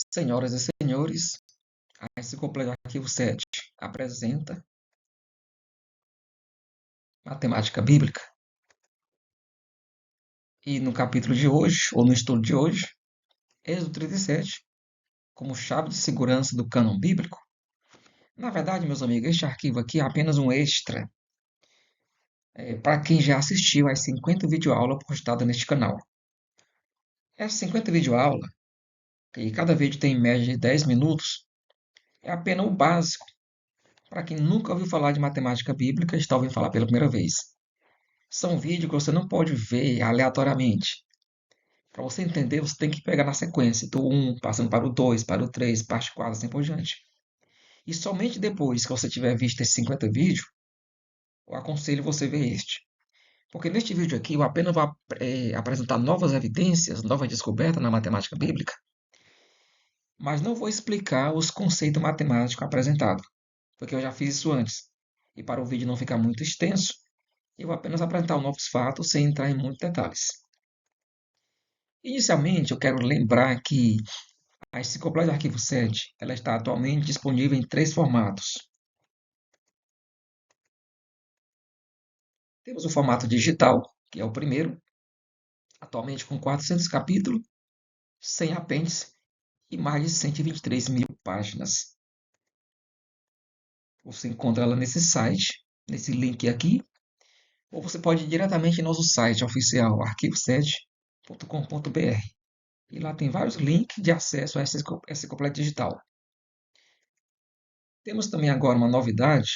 Senhoras e senhores, a Enciclopédia Arquivo 7 apresenta Matemática Bíblica. E no capítulo de hoje, ou no estudo de hoje, Êxodo 37, como chave de segurança do cânon bíblico. Na verdade, meus amigos, este arquivo aqui é apenas um extra para quem já assistiu às 50 videoaulas postadas neste canal. Essas 50 videoaulas, que cada vídeo tem em média de 10 minutos, é apenas o básico para quem nunca ouviu falar de matemática bíblica e está ouvindo falar pela primeira vez. São vídeos que você não pode ver aleatoriamente. Para você entender, você tem que pegar na sequência, do 1, passando para o 2, para o 3, parte 4, assim por diante. E somente depois que você tiver visto esses 50 vídeos, eu aconselho você ver este. Porque neste vídeo aqui eu apenas vou apresentar novas evidências, novas descobertas na matemática bíblica, mas não vou explicar os conceitos matemáticos apresentados, porque eu já fiz isso antes. E para o vídeo não ficar muito extenso, eu vou apenas apresentar novos fatos sem entrar em muitos detalhes. Inicialmente, eu quero lembrar que a Enciclopédia Arquivo 7 ela está atualmente disponível em 3 formatos. Temos o formato digital, que é o primeiro, atualmente com 400 capítulos, 100 apêndices e mais de 123 mil páginas. Você encontra ela nesse site, nesse link aqui, ou você pode ir diretamente em nosso site oficial, arquivo7.com.br. E lá tem vários links de acesso a essa enciclopédia digital. Temos também agora uma novidade,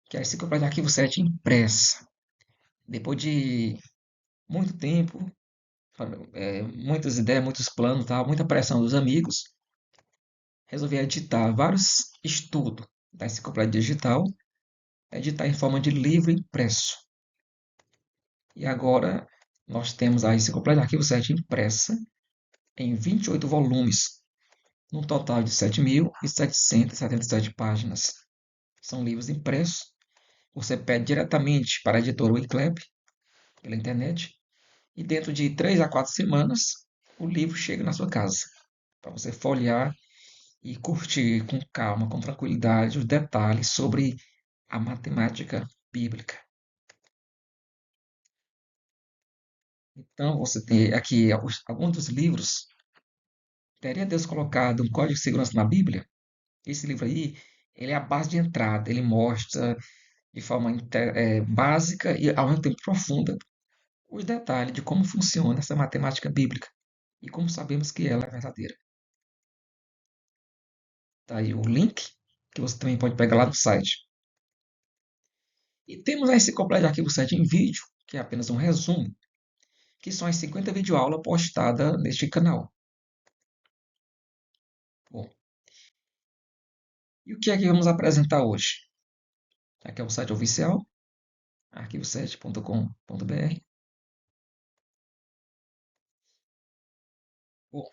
que é a Enciclopédia Arquivo 7 impressa. Depois de muito tempo, muitas ideias, muitos planos, tá? Muita pressão dos amigos, resolvi editar vários estudos da Enciclopédia Digital, editar em forma de livro impresso. E agora nós temos a Enciclopédia Arquivo 7 impressa em 28 volumes, num total de 7.777 páginas. São livros impressos. Você pede diretamente para a editora Wiclap, pela internet, e dentro de 3 a 4 semanas o livro chega na sua casa, para você folhear e curtir com calma, com tranquilidade, os detalhes sobre a matemática bíblica. Então, você tem aqui alguns dos livros. Teria Deus colocado um código de segurança na Bíblia? Esse livro aí, ele é a base de entrada. Ele mostra de forma básica e ao mesmo tempo profunda os detalhes de como funciona essa matemática bíblica e como sabemos que ela é verdadeira. Tá aí o link, que você também pode pegar lá no site. E temos a Enciclopédia de Arquivo 7 em vídeo, que é apenas um resumo, que são as 50 videoaulas postadas neste canal. Bom, e o que é que vamos apresentar hoje? Aqui é o site oficial, arquivo7.com.br. Bom,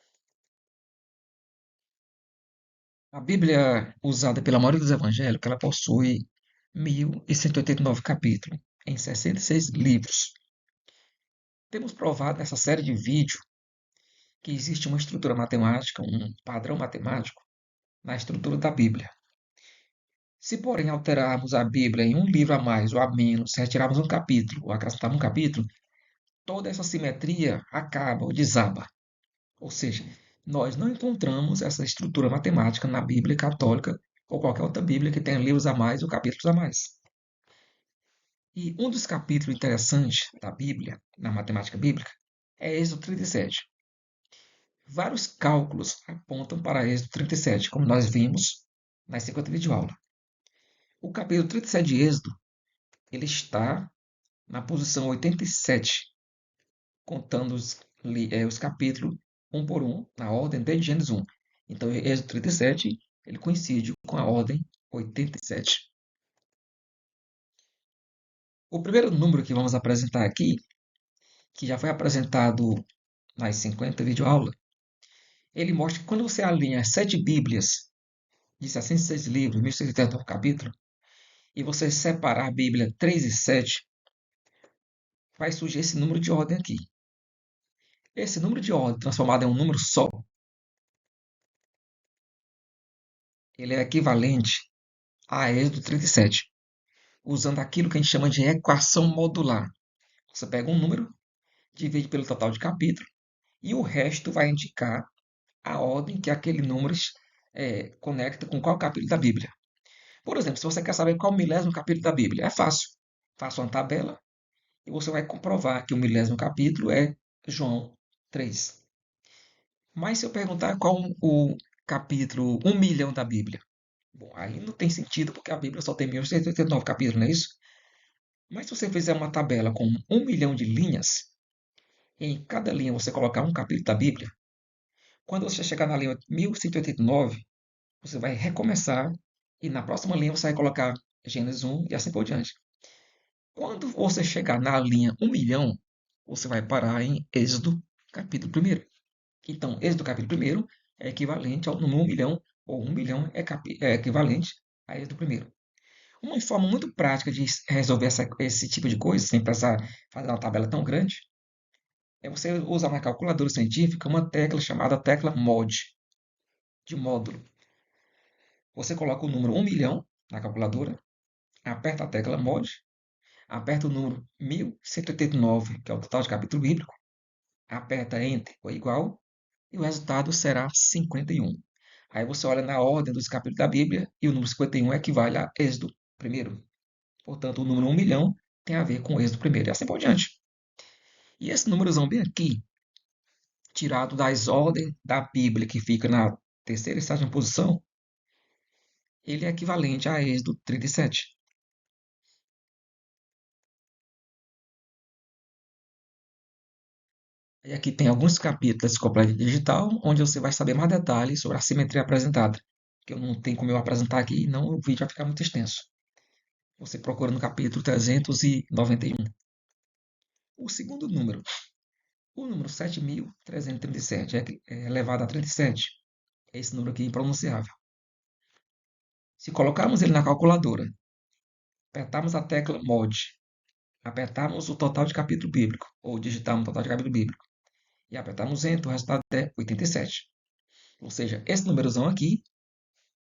a Bíblia usada pela maioria dos evangélicos, ela possui 1.189 capítulos, em 66 livros. Temos provado nessa série de vídeos que existe uma estrutura matemática, um padrão matemático na estrutura da Bíblia. Se, porém, alterarmos a Bíblia em um livro a mais ou a menos, se retirarmos um capítulo ou acrescentarmos um capítulo, toda essa simetria acaba ou desaba. Ou seja, nós não encontramos essa estrutura matemática na Bíblia católica ou qualquer outra Bíblia que tenha livros a mais ou capítulos a mais. E um dos capítulos interessantes da Bíblia, na matemática bíblica, é Êxodo 37. Vários cálculos apontam para Êxodo 37, como nós vimos nas 50 videoaulas. O capítulo 37 de Êxodo ele está na posição 87, contando os capítulos um por um, na ordem desde Gênesis 1. Então, Êxodo 37 ele coincide com a ordem 87. O primeiro número que vamos apresentar aqui, que já foi apresentado nas 50 videoaulas, ele mostra que quando você alinha as 7 Bíblias de 66 livros, 1.689 capítulos, e você separar a Bíblia 3 e 7, vai surgir esse número de ordem aqui. Esse número de ordem transformado em um número só ele é equivalente a Êxodo 37, usando aquilo que a gente chama de equação modular. Você pega um número, divide pelo total de capítulo, e o resto vai indicar a ordem que aquele número conecta com qual capítulo da Bíblia. Por exemplo, se você quer saber qual o milésimo capítulo da Bíblia, é fácil. Faça uma tabela e você vai comprovar que o milésimo capítulo é João 3. Mas se eu perguntar qual o capítulo 1 milhão da Bíblia, bom, aí não tem sentido porque a Bíblia só tem 1189 capítulos, não é isso? Mas se você fizer uma tabela com 1 milhão de linhas, e em cada linha você colocar um capítulo da Bíblia, quando você chegar na linha 1189, você vai recomeçar e na próxima linha você vai colocar Gênesis 1 e assim por diante. Quando você chegar na linha 1 milhão, você vai parar em Êxodo capítulo 1. Então, Êxodo capítulo 1 é equivalente ao número 1 milhão, ou 1 milhão é equivalente a Êxodo 1. Uma forma muito prática de resolver esse tipo de coisa, sem precisar fazer uma tabela tão grande, é você usar na calculadora científica uma tecla chamada tecla MOD, de módulo. Você coloca o número 1 milhão na calculadora, aperta a tecla MOD, aperta o número 1189, que é o total de capítulo bíblico, aperta Enter ou igual, e o resultado será 51. Aí você olha na ordem dos capítulos da Bíblia e o número 51 equivale a Êxodo 1. Portanto, o número 1 milhão tem a ver com Êxodo 1 e assim por diante. E esse númerozão bem aqui, tirado das ordens da Bíblia, que fica na terceira e sétima posição, ele é equivalente a Êxodo 37. E aqui tem alguns capítulos da Enciclopédia Digital, onde você vai saber mais detalhes sobre a simetria apresentada, que eu não tenho como eu apresentar aqui, não o vídeo vai ficar muito extenso. Você procura no capítulo 391. O segundo número, o número 7.337, é elevado a 37. É esse número aqui impronunciável. Se colocarmos ele na calculadora, apertarmos a tecla MOD, apertarmos o total de capítulo bíblico, ou digitarmos o total de capítulo bíblico, e apertarmos Enter, o resultado é 87. Ou seja, esse númerozão aqui,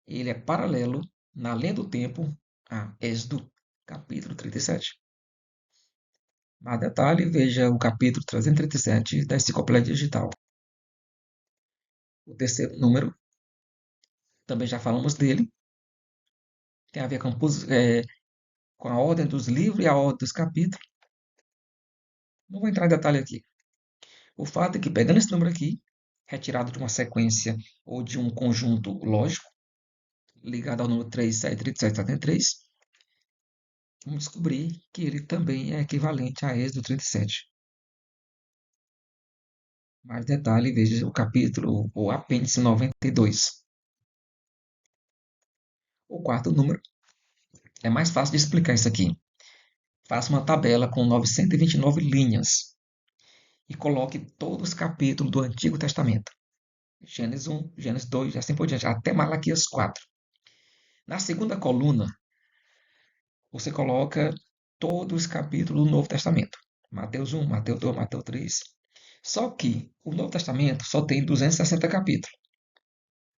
ele é paralelo na linha do tempo a Êxodo, capítulo 37. Mais detalhe, veja o capítulo 337 da Enciclopédia Digital. O terceiro número, também já falamos dele, tem a ver com a ordem dos livros e a ordem dos capítulos. Não vou entrar em detalhe aqui. O fato é que, pegando esse número aqui, retirado de uma sequência ou de um conjunto lógico, ligado ao número 373773, vamos descobrir que ele também é equivalente a Êxodo 37. Mais detalhe, veja o capítulo, ou apêndice 92. O quarto número é mais fácil de explicar isso aqui. Faça uma tabela com 929 linhas e coloque todos os capítulos do Antigo Testamento. Gênesis 1, Gênesis 2, assim por diante, até Malaquias 4. Na segunda coluna, você coloca todos os capítulos do Novo Testamento. Mateus 1, Mateus 2, Mateus 3. Só que o Novo Testamento só tem 260 capítulos.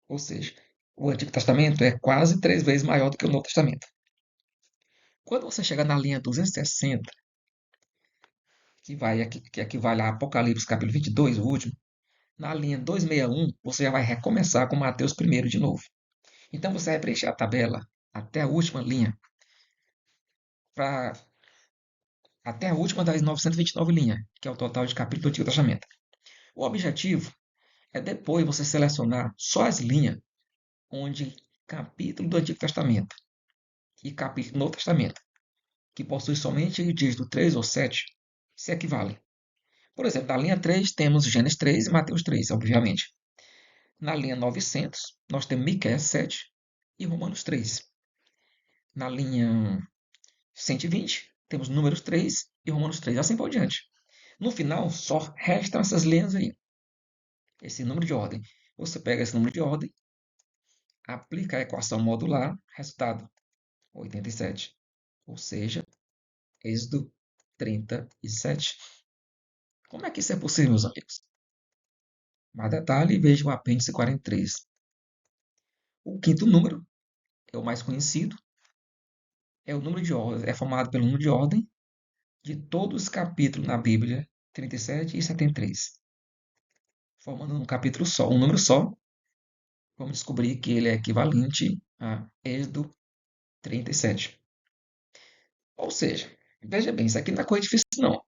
Ou seja, o Antigo Testamento é quase 3 vezes maior do que o Novo Testamento. Quando você chegar na linha 260, que equivale a Apocalipse capítulo 22, o último, na linha 261, você já vai recomeçar com Mateus 1 de novo. Então você vai preencher a tabela até a última linha, até a última das 929 linhas, que é o total de capítulos do Antigo Testamento. O objetivo é depois você selecionar só as linhas onde capítulo do Antigo Testamento e capítulo do Novo Testamento, que possui somente o dígito 3 ou 7, se equivalem. Por exemplo, na linha 3 temos Gênesis 3 e Mateus 3, obviamente. Na linha 900, nós temos Miqueias 7 e Romanos 3. Na linha 120, temos Números 3 e Romanos 3, assim por diante. No final, só restam essas linhas aí, esse número de ordem. Você pega esse número de ordem, aplica a equação modular, resultado 87. Ou seja, Êxodo 37. Como é que isso é possível, meus amigos? Mais detalhe, veja o apêndice 43. O quinto número é o mais conhecido, é o número de ordem, é formado pelo número de ordem de todos os capítulos na Bíblia, 37 e 73, formando um capítulo só, um número só. Vamos descobrir que ele é equivalente a Êxodo 37. Ou seja, veja bem, isso aqui não é coisa difícil, não.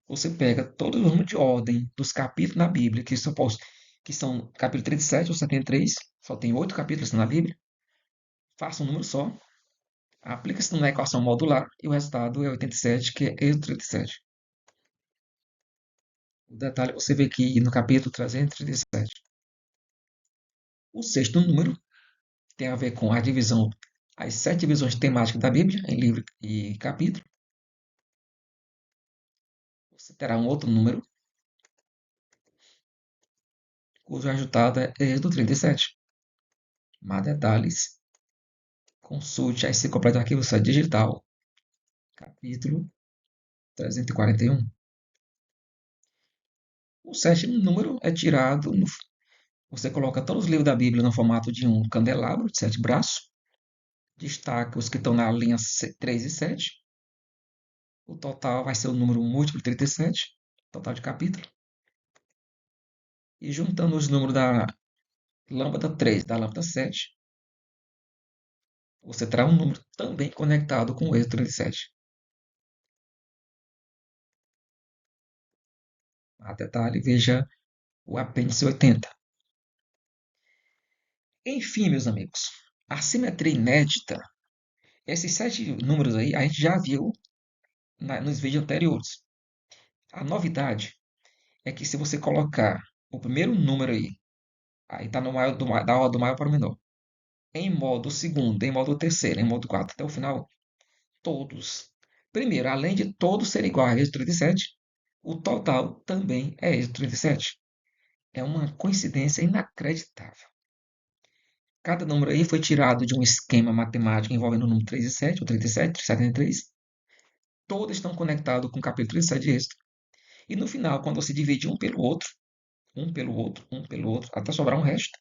Você pega todo o número de ordem dos capítulos na Bíblia, que são capítulo 37 ou 73, só tem 8 capítulos na Bíblia, faça um número só, aplica-se na equação modular e o resultado é 87, que é Êxodo 37. O detalhe você vê aqui no capítulo 337. O sexto número tem a ver com a divisão, as 7 divisões temáticas da Bíblia, em livro e capítulo. Você terá um outro número, cujo resultado é Êxodo 37. Mais detalhes, consulte a enciclopédia do arquivo site digital, capítulo 341. O sétimo número é tirado, você coloca todos os livros da Bíblia no formato de um candelabro de 7 braços, destaca os que estão na linha 3 e 7. O total vai ser o número múltiplo de 37, total de capítulo. E juntando os números da lâmpada 3 da lâmpada 7, você terá um número também conectado com o êxodo 37. A detalhe, veja o apêndice 80. Enfim, meus amigos, a simetria inédita, esses 7 números aí, a gente já viu nos vídeos anteriores. A novidade é que se você colocar o primeiro número aí está no maior, da ordem do maior para o menor, em modo segundo, em modo terceiro, em modo 4 até o final, todos. Primeiro, além de todos serem iguais a êxodo 37, o total também é êxodo 37. É uma coincidência inacreditável. Cada número aí foi tirado de um esquema matemático envolvendo o número 3 e 7, ou 37, 73. Todos estão conectados com o capítulo 37 de Êxodo. E no final, quando você divide um pelo outro, um pelo outro, um pelo outro, até sobrar um resto,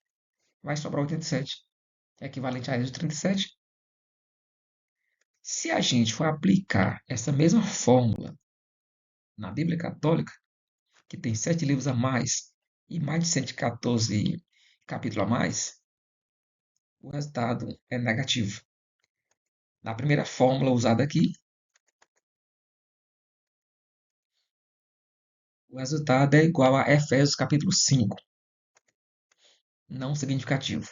vai sobrar 87, equivalente a Êxodo 37. Se a gente for aplicar essa mesma fórmula na Bíblia Católica, que tem 7 livros a mais e mais de 114 capítulos a mais, o resultado é negativo. Na primeira fórmula usada aqui, o resultado é igual a Efésios capítulo 5, não significativo.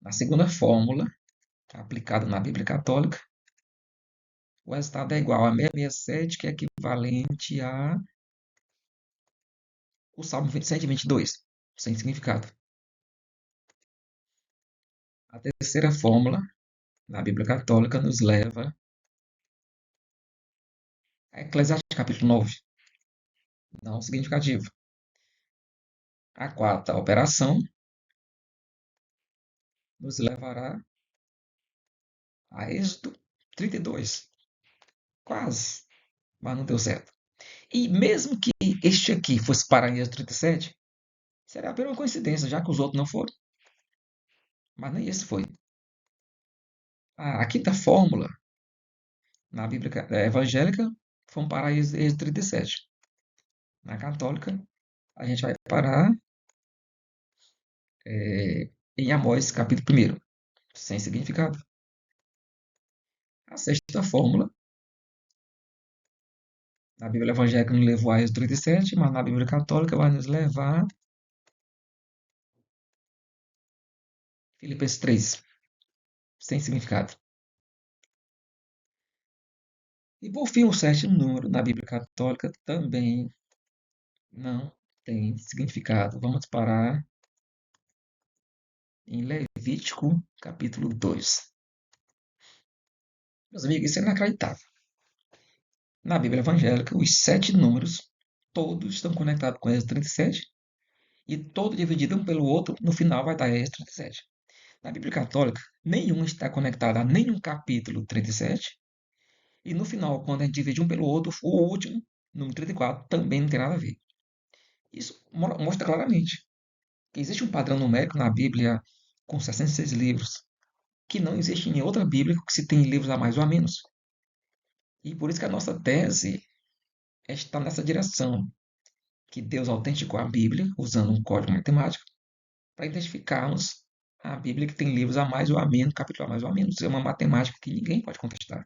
Na segunda fórmula, aplicada na Bíblia Católica, o resultado é igual a 667, que é equivalente a o Salmo 27 e 22, sem significado. A terceira fórmula, na Bíblia Católica, nos leva a Eclesiastes capítulo 9, não significativo. A quarta operação nos levará a Êxodo 32. Quase, mas não deu certo. E mesmo que este aqui fosse para em Êxodo 37, será apenas uma coincidência, já que os outros não foram. Mas nem esse foi. A quinta fórmula, na Bíblia evangélica, vamos parar em Êxodo 37. Na católica, a gente vai parar em Amós, capítulo 1, sem significado. A sexta fórmula, na Bíblia evangélica, nos levou a Êxodo 37, mas na Bíblia católica vai nos levar a Filipenses 3, sem significado. E por fim, o sétimo número na Bíblia católica também não tem significado. Vamos parar em Levítico, capítulo 2. Meus amigos, isso é inacreditável. Na Bíblia evangélica, os 7 números, todos estão conectados com Êxodo 37, e todo dividido um pelo outro, no final vai dar Êxodo 37. Na Bíblia católica, nenhum está conectado a nenhum capítulo 37, e no final, quando a gente divide um pelo outro, o último, número 34, também não tem nada a ver. Isso mostra claramente que existe um padrão numérico na Bíblia com 66 livros, que não existe em outra Bíblia que se tem livros a mais ou a menos. E por isso que a nossa tese está nessa direção, que Deus autenticou a Bíblia usando um código matemático para identificarmos a Bíblia que tem livros a mais ou a menos, capítulo a mais ou a menos. É uma matemática que ninguém pode contestar.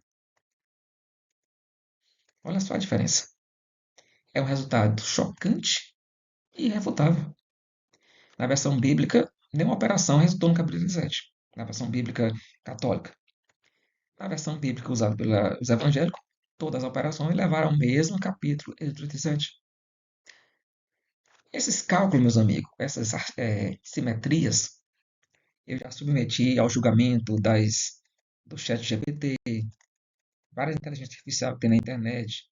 Olha só a diferença. É um resultado chocante e irrefutável. Na versão bíblica, nenhuma operação resultou no capítulo 17. Na versão bíblica católica. Na versão bíblica usada pelos evangélicos, todas as operações levaram ao mesmo capítulo, Êxodo 37. Esses cálculos, meus amigos, essas simetrias, eu já submeti ao julgamento do chat GPT, várias inteligências artificiais que tem na internet,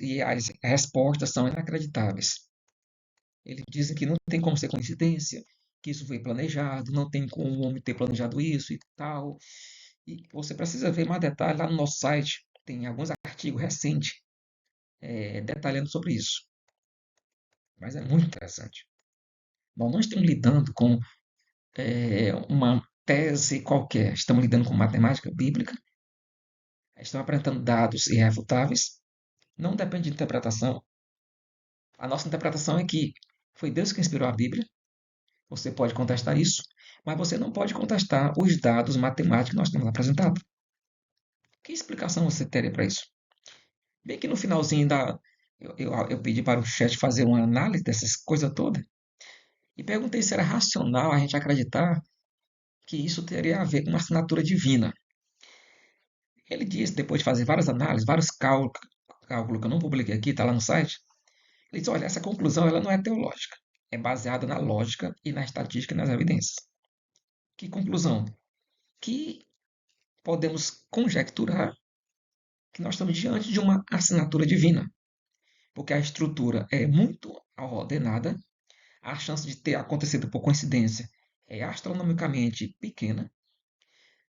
e as respostas são inacreditáveis. Eles dizem que não tem como ser coincidência, que isso foi planejado, não tem como o homem ter planejado isso e tal. E você precisa ver mais detalhes lá no nosso site. Tem alguns artigos recentes detalhando sobre isso. Mas é muito interessante. Nós não estamos lidando com uma tese qualquer. Estamos lidando com matemática bíblica. Estamos apresentando dados irrefutáveis. Não depende de interpretação. A nossa interpretação é que foi Deus que inspirou a Bíblia. Você pode contestar isso, mas você não pode contestar os dados matemáticos que nós temos apresentado. Que explicação você teria para isso? Bem que no finalzinho eu pedi para o chat fazer uma análise dessas coisas todas e perguntei se era racional a gente acreditar que isso teria a ver com uma assinatura divina. Ele disse, depois de fazer várias análises, vários cálculos que eu não publiquei aqui, está lá no site, ele disse, olha, essa conclusão ela não é teológica, é baseada na lógica e na estatística e nas evidências. Que conclusão? Que podemos conjecturar que nós estamos diante de uma assinatura divina, porque a estrutura é muito ordenada, a chance de ter acontecido por coincidência é astronomicamente pequena.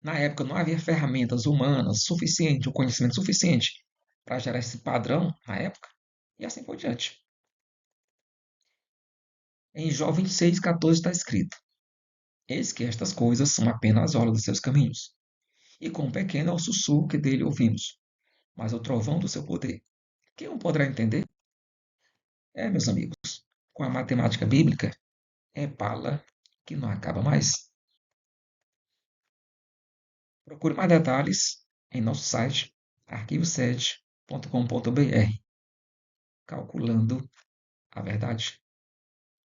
Na época não havia ferramentas humanas suficiente, o conhecimento suficiente para gerar esse padrão na época, e assim por diante. Em Jó 26,14 está escrito: Eis que estas coisas são apenas as obras dos seus caminhos, e quão pequeno é o sussurro que dele ouvimos, mas o trovão do seu poder. Quem o poderá entender? Meus amigos, com a matemática bíblica, é bala que não acaba mais. Procure mais detalhes em nosso site arquivo7.com.br, calculando a verdade.